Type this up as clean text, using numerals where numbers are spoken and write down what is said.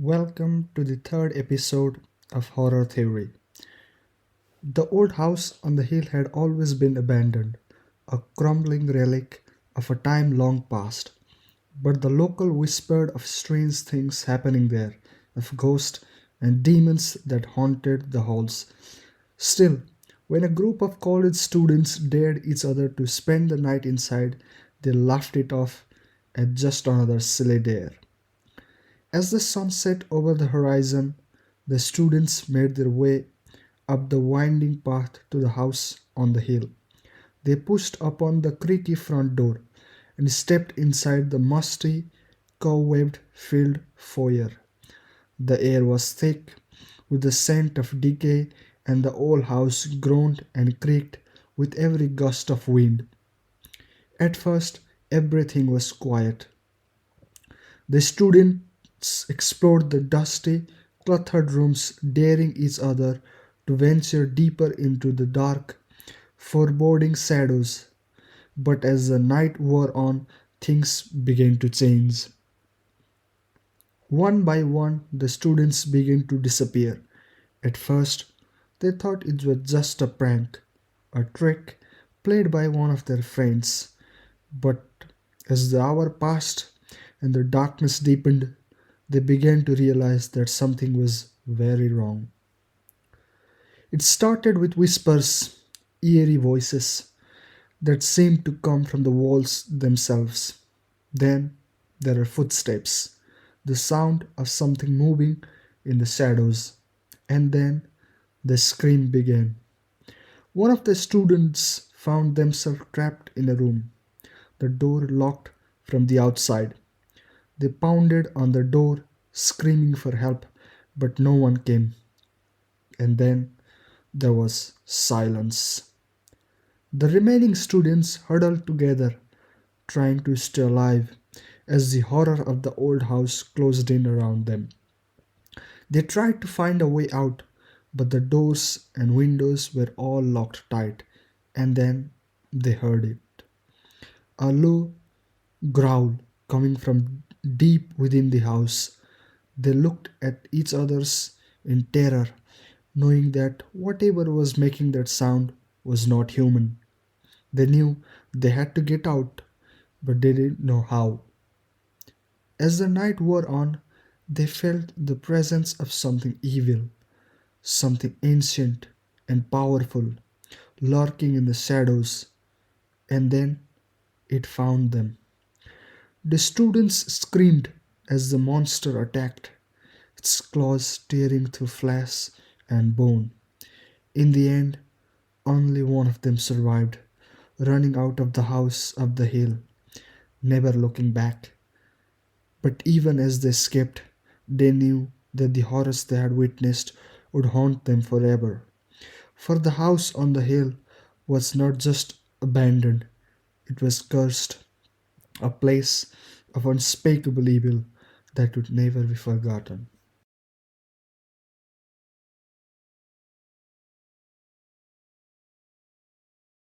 Welcome to the third episode of Horror Theory. The old house on the hill had always been abandoned, a crumbling relic of a time long past. But the local whispered of strange things happening there, of ghosts and demons that haunted the halls. Still, when a group of college students dared each other to spend the night inside, they laughed it off as just another silly dare. As the sun set over the horizon, the students made their way up the winding path to the house on the hill. They pushed upon the creaky front door and stepped inside the musty, cobweb filled foyer. The air was thick with the scent of decay, and the old house groaned and creaked with every gust of wind. At first, everything was quiet. The students explored the dusty, cluttered rooms, daring each other to venture deeper into the dark, foreboding shadows. But as the night wore on, things began to change. One by one, the students began to disappear. At first, they thought it was just a prank, a trick played by one of their friends. But as the hour passed and the darkness deepened, they began to realize that something was very wrong. It started with whispers, eerie voices that seemed to come from the walls themselves. Then there were footsteps, the sound of something moving in the shadows. And then the scream began. One of the students found themselves trapped in a room, the door locked from the outside. They pounded on the door, screaming for help, but no one came. And then there was silence. The remaining students huddled together, trying to stay alive as the horror of the old house closed in around them. They tried to find a way out, but the doors and windows were all locked tight, and then they heard it. A low growl coming from deep within the house. They looked at each other's in terror, knowing that whatever was making that sound was not human. They knew they had to get out, but they didn't know how. As the night wore on, they felt the presence of something evil, something ancient and powerful, lurking in the shadows. And then it found them. The students screamed as the monster attacked, its claws tearing through flesh and bone. In the end, only one of them survived, running out of the house up the hill, never looking back. But even as they escaped, they knew that the horrors they had witnessed would haunt them forever. For the house on the hill was not just abandoned, it was cursed, a place of unspeakable evil that would never be forgotten.